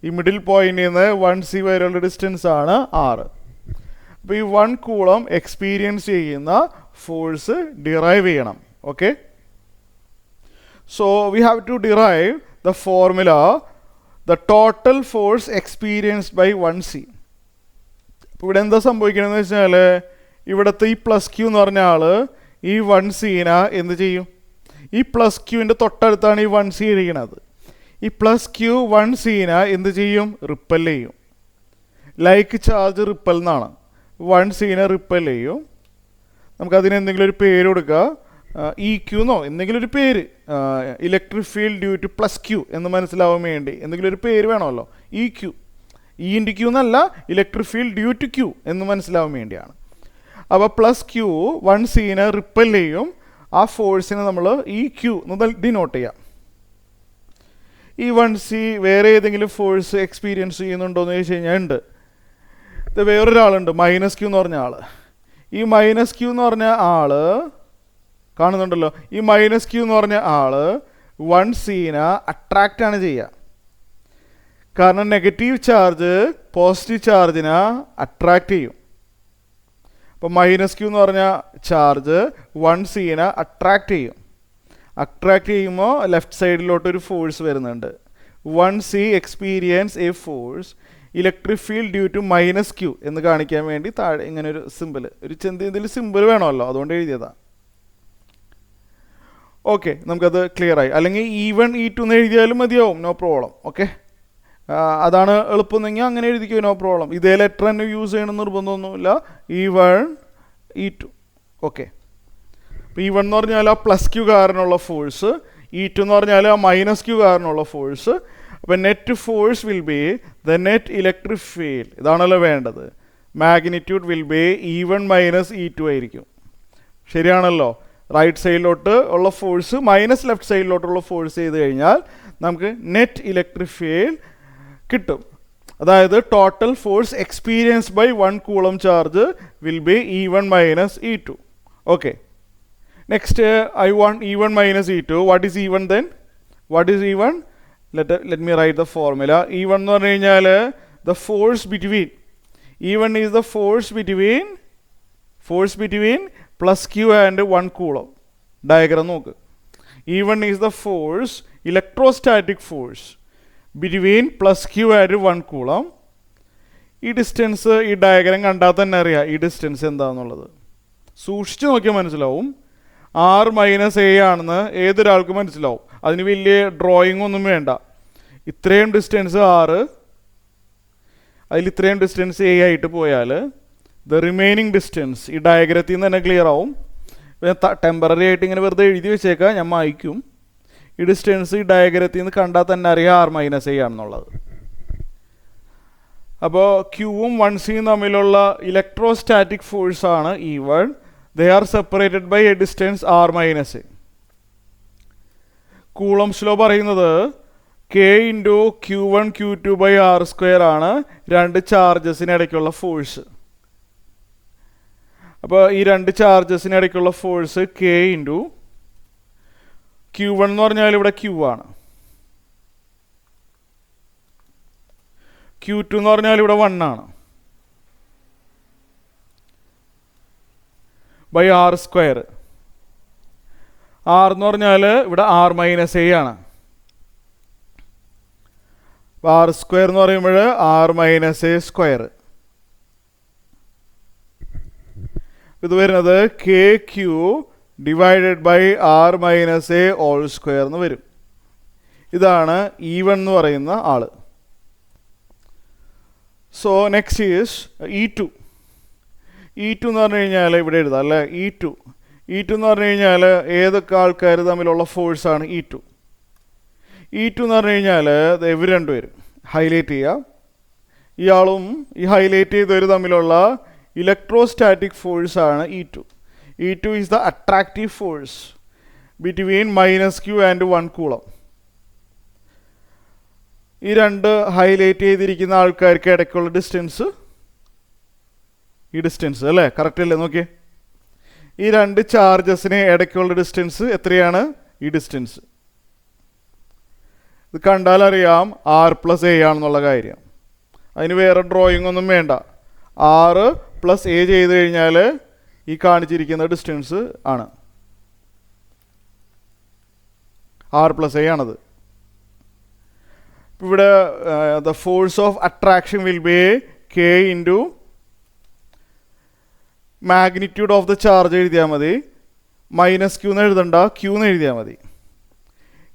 Speaker 1: ഈ മിഡിൽ പോയിന്റിൽ നിന്ന് 1c വരെയുള്ള ഡിസ്റ്റൻസ് ആണ് 6. അപ്പോൾ ഈ 1 കൂളം എക്സ്പീരിയൻസ് ചെയ്യുന്ന ഫോഴ്സ് ഡിറൈവ് ചെയ്യണം. Okay, so we have to derive the formula the total force experienced by 1c. ഇപ്പോൾ ഇവിടെ എന്താ സംഭവിക്കണമെന്ന് വെച്ചാൽ ഇവിടുത്തെ ഈ +q എന്ന് പറഞ്ഞ ആൾ ഈ 1cനെ എന്ത് ചെയ്യും? ഈ +qൻ്റെ തൊട്ടടുത്താണ് ഈ 1c ഇരിക്കുന്നത്. ഈ +q 1cനെ എന്ത് ചെയ്യും? റിപ്പൽ ചെയ്യും. ലൈക്ക് ചാർജ് റിപ്പൽ എന്നാണ്. 1cനെ റിപ്പൽ ചെയ്യും. നമുക്കതിന് എന്തെങ്കിലും ഒരു പേര് കൊടുക്കുക. EQ എന്നോ എന്തെങ്കിലും ഒരു പേര്, electric field due to +q എന്ന് മനസ്സിലാവാൻ വേണ്ടി എന്തെങ്കിലും ഒരു പേര് വേണമല്ലോ. EQ, E×Q എന്നല്ല, electric field due to q എന്ന് മനസ്സിലാവാൻ വേണ്ടിയാണ്. അപ്പോൾ +q 1cനെ റിപ്പൽ ചെയ്യും. ആ ഫോഴ്സിനെ നമ്മൾ EQ എന്ന് ഡിനോട്ട് ചെയ്യാം. ഈ 1c വേറെ ഏതെങ്കിലും ഫോഴ്സ് എക്സ്പീരിയൻസ് ചെയ്യുന്നുണ്ടോ എന്ന് ചോദിച്ചു കഴിഞ്ഞാൽ ഉണ്ട്. ഇത് വേറൊരാളുണ്ട്, -q എന്ന് പറഞ്ഞ ആൾ. ഈ -q എന്ന് പറഞ്ഞ ആൾ കാണുന്നുണ്ടല്ലോ. ഈ -q എന്ന് പറഞ്ഞ ആൾ 1cനെ അട്രാക്റ്റ് ആണ് ചെയ്യുക. കാരണം നെഗറ്റീവ് ചാർജ് പോസിറ്റീവ് ചാർജിനെ അട്രാക്റ്റ് ചെയ്യും. അപ്പോൾ -q എന്ന് പറഞ്ഞ ചാർജ് 1c അട്രാക്റ്റ് ചെയ്യും. അട്രാക്റ്റ് ചെയ്യുമ്പോൾ ലെഫ്റ്റ് സൈഡിലോട്ടൊരു ഫോഴ്സ് വരുന്നുണ്ട്. 1c experience a force electric field due to -q എന്ന് കാണിക്കാൻ വേണ്ടി താഴെ ഇങ്ങനെ ഒരു സിമ്പിൾ, ഒരു ഇതിൽ സിമ്പിൾ വേണമല്ലോ, അതുകൊണ്ട് എഴുതിയതാണ്. ഓക്കെ, നമുക്കത് ക്ലിയർ ആയി. അല്ലെങ്കിൽ E1 E2 എന്ന് എഴുതിയാലും മതിയാവും, നോ പ്രോബ്ലം. ഓക്കെ, അതാണ് എളുപ്പമെന്നെങ്കിൽ അങ്ങനെ എഴുതിക്കോ, നോ പ്രോബ്ലം. ഇതേ ലെറ്റർ തന്നെ യൂസ് ചെയ്യണമെന്ന് നിർബന്ധമൊന്നുമില്ല. E1 E2. ഓക്കെ, അപ്പോൾ E1 എന്ന് പറഞ്ഞാൽ ആ +q കാരണമുള്ള ഫോഴ്സ്, E2 എന്ന് പറഞ്ഞാൽ ആ -q കാരണമുള്ള ഫോഴ്സ്. അപ്പോൾ net force will be the net electric field, ഇതാണല്ലോ വേണ്ടത്. Magnitude will be E1 - E2 ആയിരിക്കും. ശരിയാണല്ലോ. റൈറ്റ് സൈഡിലോട്ട് ഉള്ള ഫോഴ്സ് മൈനസ് ലെഫ്റ്റ് സൈഡിലോട്ടുള്ള ഫോഴ്സ് ചെയ്ത് കഴിഞ്ഞാൽ നമുക്ക് നെറ്റ് ഇലക്ട്രിക് ഫീൽഡ് കിട്ടും. അതായത് total force experience by 1 coulomb charge will be E1 - E2. Okay, next I want E1 - E2. What is E1 then? What is E1? let me write the formula. E1 എന്ന് പറഞ്ഞു കഴിഞ്ഞാൽ the force between, E1 is the force between +q and 1 coulomb. Diagram നോക്ക്. E1 is the force, electrostatic force between +q and 1 coulomb. ഈ distance ഈ diagram കണ്ടാൽ തന്നെ അറിയാം ഈ ഡിസ്റ്റൻസ് എന്താണെന്നുള്ളത്. സൂക്ഷിച്ച് നോക്കിയാൽ മനസ്സിലാവും. r - a ആണെന്ന് ഏതൊരാൾക്കും മനസ്സിലാവും. അതിന് വലിയ ഡ്രോയിങ് ഒന്നും വേണ്ട. ഇത്രയും ഡിസ്റ്റൻസ് r, അതിൽ ഇത്രയും ഡിസ്റ്റൻസ് a ആയിട്ട് പോയാൽ ദ റിമൈനിങ് ഡിസ്റ്റൻസ് ഈ ഡയഗ്രത്തിൽ നിന്ന് തന്നെ ക്ലിയർ ആവും. ടെമ്പററി ആയിട്ട് ഇങ്ങനെ വെറുതെ എഴുതി വെച്ചേക്കാം, ഞാൻ വായിക്കും. ഈ ഡിസ്റ്റൻസ് ഈ ഡയഗ്രത്തിൽ നിന്ന് കണ്ടാൽ തന്നെ അറിയാം r - a ആണെന്നുള്ളത്. അപ്പോൾ Qയും 1cയും തമ്മിലുള്ള ഇലക്ട്രോസ്റ്റാറ്റിക് ഫോഴ്സാണ് E1. They are separated by a distance r - a. Coulomb's law പറയുന്നത് K × Q1 Q2 / r² ആണ് രണ്ട് ചാർജസിനിടയ്ക്കുള്ള ഫോഴ്സ്. അപ്പോൾ ഈ രണ്ട് ചാർജസിനിടയ്ക്കുള്ള ഫോഴ്സ് K × Q1 എന്ന് പറഞ്ഞാൽ ഇവിടെ Q ആണ്, Q2 എന്ന് പറഞ്ഞാൽ ഇവിടെ 1 ആണ്, /r². r എന്ന് പറഞ്ഞാൽ ഇവിടെ r - a ആണ്. r² എന്ന് പറയുമ്പോൾ r - a². ഇത് വരുന്നത് KQ divided by r - a whole എന്ന് വരും. ഇതാണ് E1 എന്ന് പറയുന്ന ആള്. So next is E2. E2 എന്ന് പറഞ്ഞു കഴിഞ്ഞാൽ ഇവിടെ എഴുതാം അല്ലേ. E2 എന്ന് പറഞ്ഞു കഴിഞ്ഞാൽ ഏതൊക്കെ ആൾക്കാർ തമ്മിലുള്ള ഫോഴ്സാണ് E2 എന്ന് പറഞ്ഞു കഴിഞ്ഞാൽ ഇവർ രണ്ടുപേരും ഹൈലൈറ്റ് ചെയ്യുക. ഇയാളും ഈ ഹൈലൈറ്റ് ചെയ്തവർ തമ്മിലുള്ള ഇലക്ട്രോസ്റ്റാറ്റിക് ഫോഴ്സാണ് E2. E2 is the attractive force between -q and 1 coulomb. ഈ രണ്ട് ഹൈലൈറ്റ് ചെയ്തിരിക്കുന്ന ആൾക്കാർക്ക് ഇടയ്ക്കുള്ള ഡിസ്റ്റൻസ് ഈ ഡിസ്റ്റൻസ് അല്ലേ, കറക്റ്റ് അല്ലേ? നോക്കിയേ, ഈ രണ്ട് ചാർജസിന് ഇടയ്ക്കുള്ള ഡിസ്റ്റൻസ് എത്രയാണ്? ഈ ഡിസ്റ്റൻസ്. ഇത് കണ്ടാൽ അറിയാം r + a ആണെന്നുള്ള കാര്യം. അതിന് വേറെ ഡ്രോയിങ് ഒന്നും വേണ്ട. r + a ചെയ്ത് കഴിഞ്ഞാൽ ഈ കാണിച്ചിരിക്കുന്ന ഡിസ്റ്റൻസ് ആണ്, r + a ആണത്. ഇവിടെ the force of attraction will be K × magnitude of the charge എഴുതിയാൽ മതി. -q എന്ന് എഴുതണ്ട, q എന്ന് എഴുതിയാൽ മതി.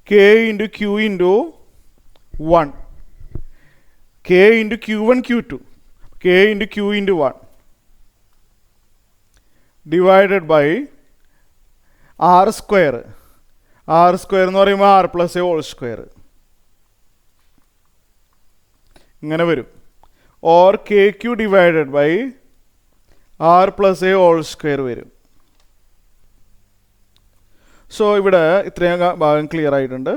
Speaker 1: K × Q × 1, K × Q1 Q2, K × Q × 1 divided by r². r² എന്ന് പറയുമ്പോൾ r + a ഹോൾ². ഇങ്ങനെ വരും. Or KQ divided by r + a whole വരും. സോ ഇവിടെ ഇത്രയും ഭാഗം ക്ലിയർ ആയിട്ടുണ്ട്.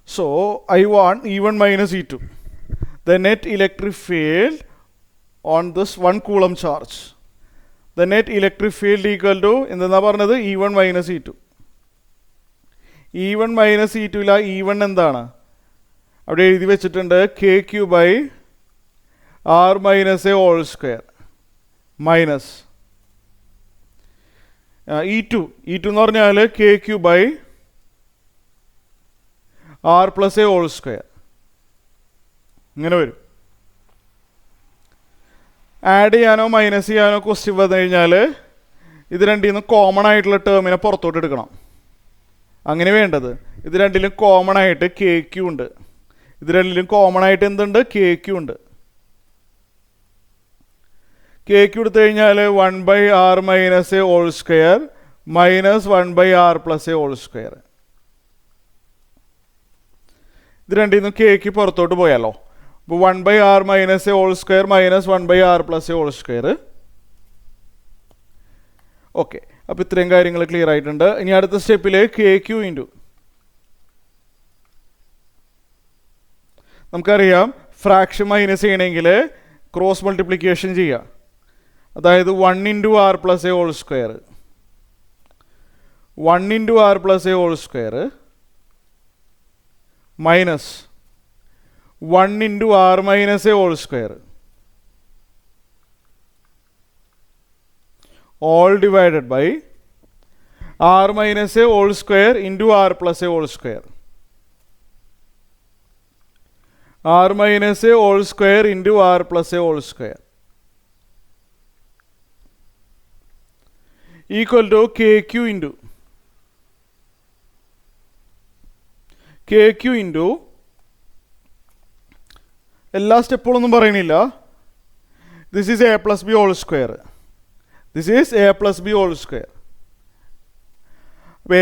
Speaker 1: So I want E1 - E2, the net electric field on this 1 coulomb charge. The net electric field equal to എന്താ പറഞ്ഞത്? E1 - E2. E1 - E2 E1 എന്താണ്? അവിടെ എഴുതി വെച്ചിട്ടുണ്ട് KQ/R-A² മൈനസ് E2 എന്ന് പറഞ്ഞാൽ KQ/R+A². ഇങ്ങനെ വരും. ആഡ് ചെയ്യാനോ മൈനസ് ചെയ്യാനോ ക്വസ്റ്റ്യൻ വന്നു കഴിഞ്ഞാൽ ഇത് രണ്ടിൽ നിന്ന് കോമൺ ആയിട്ടുള്ള ടേമിനെ പുറത്തോട്ട് എടുക്കണം. അങ്ങനെ വേണ്ടത്. ഇത് രണ്ടിലും കോമൺ ആയിട്ട് KQ ഉണ്ട്. ഇത് രണ്ടിലും കോമൺ ആയിട്ട് എന്തുണ്ട്? KQ ഉണ്ട്. KQ എടുത്തു കഴിഞ്ഞാൽ 1/R-A² മൈനസ് 1/R+A². ഇത് രണ്ടിൽ നിന്നും KQ പുറത്തോട്ട് പോയാലോ. അപ്പോൾ 1/R-A² മൈനസ് 1/R+A². ഓക്കെ, അപ്പോൾ ഇത്രയും കാര്യങ്ങൾ ക്ലിയർ ആയിട്ടുണ്ട്. ഇനി അടുത്ത സ്റ്റെപ്പിൽ KQ ഇൻറ്റു, നമുക്കറിയാം ഫ്രാക്ഷൻ മൈനസ് ചെയ്യണമെങ്കിൽ ക്രോസ് മൾട്ടിപ്ലിക്കേഷൻ ചെയ്യുക. അതായത് 1 × R+A² 1 × R+A² minus 1 × R-A² all divided by R-A² × R+A². R-A² × R+A² equal to KQ into എല്ലാ സ്റ്റെപ്പുകളൊന്നും പറയണില്ല. This is A+B². This is A+B². A²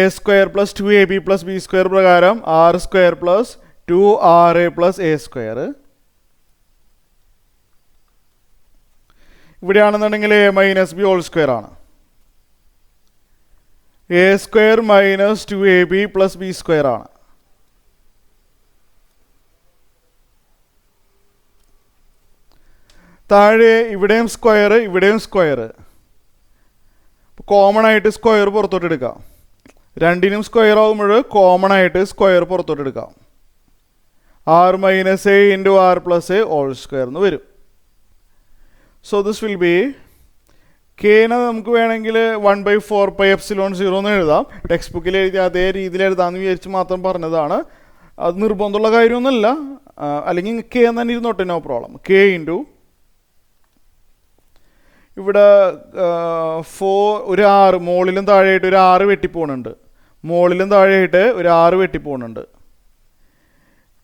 Speaker 1: + 2AB + B² പ്രകാരം R² + 2RA + A². ഇവിടെയാണെന്നുണ്ടെങ്കിൽ A - B² ആണ്. A² - 2AB + B² ആണ്. താഴെ ഇവിടെയും square, ഇവിടെയും square. Common ആയിട്ട് square പുറത്തോട്ട് എടുക്കാം. രണ്ടിനും സ്ക്വയർ ആകുമ്പോൾ കോമൺ ആയിട്ട് സ്ക്വയർ പുറത്തോട്ട് എടുക്കാം. R - A × R+A² എന്ന് വരും. സോ ദിസ് വിൽ ബി Kനെ നമുക്ക് വേണമെങ്കിൽ 1/4πε0 എന്ന് എഴുതാം. ടെക്സ്റ്റ് ബുക്കിൽ എഴുതി അതേ രീതിയിൽ എഴുതാമെന്ന് വിചാരിച്ച് മാത്രം പറഞ്ഞതാണ്. അത് നിർബന്ധമുള്ള കാര്യമൊന്നുമല്ല. അല്ലെങ്കിൽ K എന്ന് തന്നെ ഇരുന്നോട്ടെ, നോ പ്രോബ്ലം. K ഇൻറ്റു ഇവിടെ 4 ഒരു 6 മുകളിലും താഴെയായിട്ട് ഒരു 6 വെട്ടിപ്പോണുണ്ട്. മുകളിലും താഴെയായിട്ട് ഒരു 6 വെട്ടിപ്പോണുണ്ട്.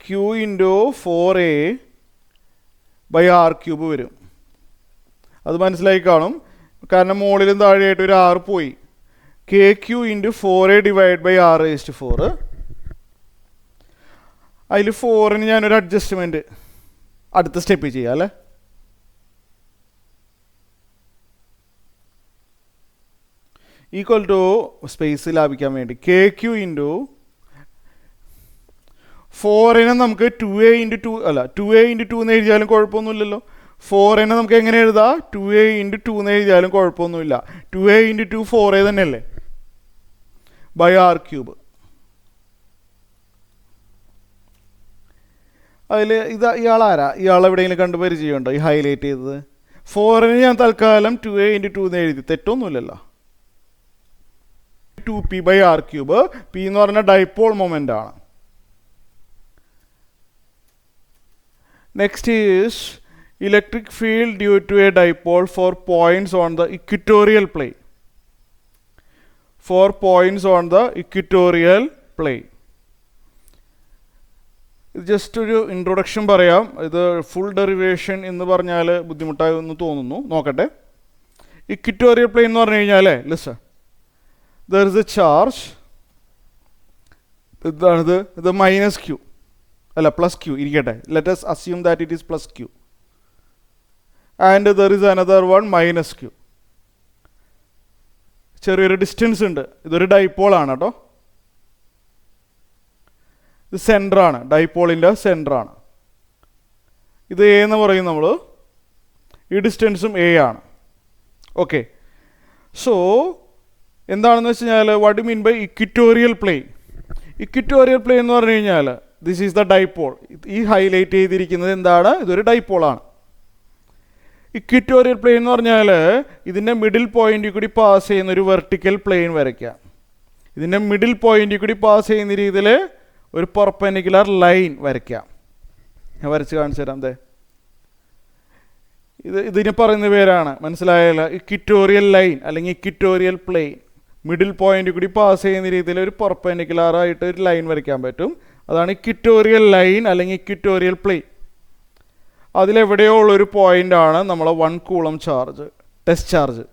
Speaker 1: Q ഇൻറ്റു 4A/R³ വരും. അത് മനസ്സിലായി കാണും, കാരണം മുകളിലും താഴെയായിട്ട് ഒരു 6 പോയി. KQ into 4A/R⁴. അതിൽ 4ന് ഞാനൊരു അഡ്ജസ്റ്റ്മെൻറ്റ് അടുത്ത സ്റ്റെപ്പിൽ ചെയ്യാം അല്ലേ. ഈക്വൽ ടു സ്പേസ് ലാഭിക്കാൻ വേണ്ടി KQ ഇൻറ്റു 4നെ നമുക്ക് 2A × 2 അല്ല 2A × 2 എന്ന് എഴുതിയാലും കുഴപ്പമൊന്നുമില്ലല്ലോ. 4നെ നമുക്ക് എങ്ങനെ എഴുതാം? 2A × 2 എന്ന് എഴുതിയാലും കുഴപ്പമൊന്നുമില്ല. 2A × 2 4A തന്നെയല്ലേ /R³. അതിൽ ഇയാളാരാ? ഇയാൾ എവിടെയെങ്കിലും കണ്ട് പരിചയമുണ്ടോ ഈ ഹൈലൈറ്റ് ചെയ്തത്? 4ന് ഞാൻ തൽക്കാലം 2A × 2 എന്ന് എഴുതി, തെറ്റൊന്നുമില്ലല്ലോ. 2P/R³. P എന്ന് പറഞ്ഞാൽ ഡൈപോൾ മൊമെൻ്റ് ആണ്. Next is electric field due to a dipole for points on the equatorial plane. ഇത് ജസ്റ്റ് ഒരു ഇൻട്രൊഡക്ഷൻ പറയാം. ഇത് ഫുൾ ഡെറിവേഷൻ എന്ന് പറഞ്ഞാൽ ബുദ്ധിമുട്ടായി എന്ന് തോന്നുന്നു. നോക്കട്ടെ. ഇക്വിറ്റോറിയൽ പ്ലെയിൻ എന്ന് പറഞ്ഞു കഴിഞ്ഞാൽ listen, there is a charge. ഇതാണിത്. ഇത് -Q അല്ല +Q ഇരിക്കട്ടെ. let us assume that it is +Q and there is another one -Q. ചെറിയൊരു ഡിസ്റ്റൻസ് ഉണ്ട്. ഇതൊരു ഡൈപോൾ ആണ് കേട്ടോ. ഇത് സെൻറ്ററാണ്, ഡൈപോളിൻ്റെ സെൻറ്ററാണ്. ഇത് A എന്ന് പറയും നമ്മൾ. ഈ ഡിസ്റ്റൻസും A ആണ്. ഓക്കെ, സോ എന്താണെന്ന് വെച്ച് കഴിഞ്ഞാൽ what you mean by equatorial plane? Equatorial plane എന്ന് പറഞ്ഞു കഴിഞ്ഞാൽ ദിസ് ഈസ് ദ ഡൈപോൾ. ഈ ഹൈലൈറ്റ് ചെയ്തിരിക്കുന്നത് എന്താണ്? ഇതൊരു ഡൈപോളാണ്. ഇക്വിറ്റോറിയൽ പ്ലെയിൻ എന്ന് പറഞ്ഞാൽ ഇതിൻ്റെ മിഡിൽ പോയിന്റിൽ കൂടി പാസ് ചെയ്യുന്ന ഒരു വെർട്ടിക്കൽ പ്ലെയിൻ വരയ്ക്കാം. ഇതിൻ്റെ മിഡിൽ പോയിന്റിൽ കൂടി പാസ് ചെയ്യുന്ന രീതിയിൽ ഒരു പെർപെൻഡിക്കുലർ ലൈൻ വരയ്ക്കാം. ഞാൻ വരച്ച് കാണിച്ചു തരാം. ഇതിന് പറയുന്ന പേരാണ്, മനസ്സിലായല്ലോ, ഇക്വിറ്റോറിയൽ ലൈൻ അല്ലെങ്കിൽ ഇക്വിറ്റോറിയൽ പ്ലെയിൻ. മിഡിൽ പോയിന്റ് കൂടി പാസ് ചെയ്യുന്ന രീതിയിൽ ഒരു പെർപെൻഡിക്കുലർ ആയിട്ട് ഒരു ലൈൻ വരയ്ക്കാൻ പറ്റും. അതാണ് ഇക്വിറ്റോറിയൽ ലൈൻ അല്ലെങ്കിൽ ഇക്വിറ്റോറിയൽ പ്ലെയിൻ. അതിലെവിടെയോ ഉള്ളൊരു പോയിൻ്റാണ് നമ്മളെ 1 coulomb charge, test charge.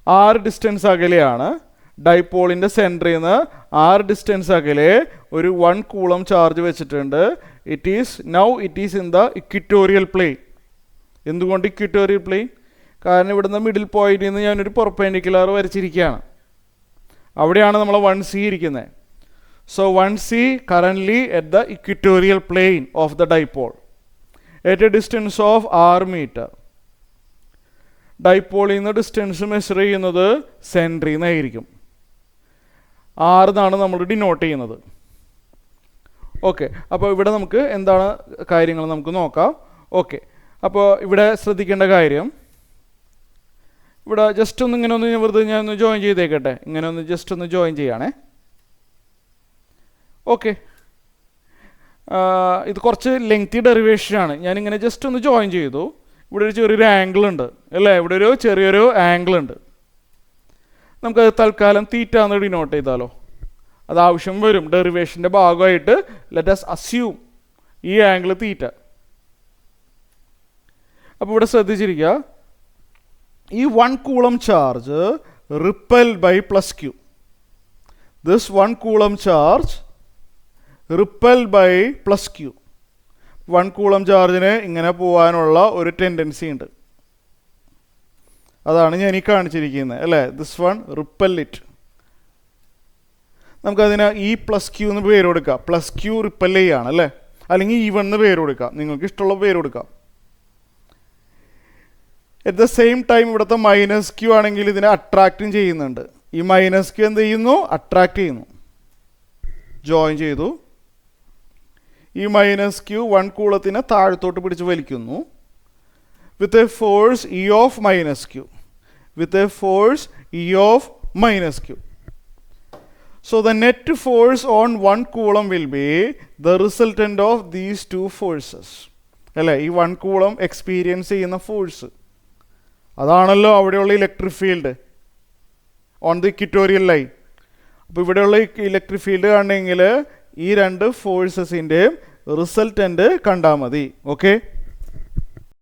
Speaker 1: 6 distance അകലെയാണ് ഡൈപോളിൻ്റെ സെൻറ്ററിൽ നിന്ന് 6 ഡിസ്റ്റൻസ് അകലെ ഒരു 1 കൂളം ചാർജ് വെച്ചിട്ടുണ്ട്. It is in the equatorial plane. എന്തുകൊണ്ട് ഇക്വിറ്റോറിയൽ പ്ലെയിൻ? കാരണം ഇവിടുന്ന് മിഡിൽ പോയിന്റിൽ നിന്ന് ഞാനൊരു പെർപെൻഡിക്കുലർ വരച്ചിരിക്കുകയാണ്. അവിടെയാണ് നമ്മൾ 1C ഇരിക്കുന്നത്. So 1C currently at the equatorial plane of the dipole at a distance of 6 metre. ഡൈപോളിൽ നിന്ന് ഡിസ്റ്റൻസ് മെഷർ ചെയ്യുന്നത് സെൻറ്ററിൽ നിന്നായിരിക്കും. 6 എന്നാണ് നമ്മൾ ഡിനോട്ട് ചെയ്യുന്നത്. ഓക്കെ, അപ്പോൾ ഇവിടെ നമുക്ക് എന്താണ് കാര്യങ്ങൾ നമുക്ക് നോക്കാം. ഓക്കെ, അപ്പോൾ ഇവിടെ ശ്രദ്ധിക്കേണ്ട കാര്യം, ഇവിടെ ജസ്റ്റ് ഒന്ന് ഇങ്ങനെ ഒന്ന് വെറുതെ ഞാൻ ഒന്ന് ജോയിൻ ചെയ്തേക്കട്ടെ. ഇങ്ങനെ ഒന്ന് ജസ്റ്റ് ഒന്ന് ജോയിൻ ചെയ്യണേ. ഓക്കെ, ഇത് കുറച്ച് ലെങ്തി ഡെറിവേഷനാണ്. ഞാനിങ്ങനെ ജസ്റ്റ് ഒന്ന് ജോയിൻ ചെയ്തു. ഇവിടെ ഒരു ചെറിയൊരു ആംഗിൾ ഉണ്ട് അല്ലേ? ഇവിടെ ഒരു ചെറിയൊരു ആംഗിൾ ഉണ്ട്. നമുക്കത് തൽക്കാലം തീറ്റ എന്ന് ഡിനോട്ട് ചെയ്താലോ? അത് ആവശ്യം വരും ഡെറിവേഷൻ്റെ ഭാഗമായിട്ട്. ലെറ്റ് us assume ഈ ആംഗിൾ തീറ്റ. അപ്പോൾ ഇവിടെ ശ്രദ്ധിച്ചിരിക്കുക, ഈ 1 coulomb charge repelled by plus Q. This 1 coulomb charge repelled by plus Q. 1 coulomb ചാർജിന് ഇങ്ങനെ പോകാനുള്ള ഒരു ടെൻഡൻസി ഉണ്ട്. അതാണ് ഞാൻ ഈ കാണിച്ചിരിക്കുന്നത് അല്ലേ? This one ripple it. നമുക്കതിന് ഈ പ്ലസ് ക്യൂ എന്ന് പേര് കൊടുക്കാം. പ്ലസ് ക്യൂ റിപ്പൽ ചെയ്യാണ് അല്ലേ? അല്ലെങ്കിൽ ഈ വൺ എന്ന് പേര് കൊടുക്കാം. നിങ്ങൾക്ക് ഇഷ്ടമുള്ള പേര് കൊടുക്കാം. അറ്റ് ദ സെയിം ടൈം ഇവിടുത്തെ മൈനസ് ക്യൂ ആണെങ്കിൽ ഇതിനെ അട്രാക്റ്റും ചെയ്യുന്നുണ്ട്. ഈ മൈനസ് ക്യൂ എന്ത് ചെയ്യുന്നു? അട്രാക്റ്റ് ചെയ്യുന്നു. ജോയിൻ ചെയ്തു. ഈ മൈനസ് ക്യൂ 1 കൂളത്തിനെ താഴത്തോട്ട് പിടിച്ച് വലിക്കുന്നു with a force E of minus Q. With a force E of minus Q. So the net force on 1 coulomb will be the resultant of these 2 forces അല്ലേ? ഈ 1 coulomb experience ചെയ്യുന്ന force അതാണല്ലോ അവിടെയുള്ള electric field on the equatorial line. അപ്പോൾ ഇവിടെയുള്ള electric field കാണണമെങ്കിൽ ഈ 2 ഫോഴ്സസിൻ്റെയും resultant കണ്ടാൽ മതി. ഓക്കെ.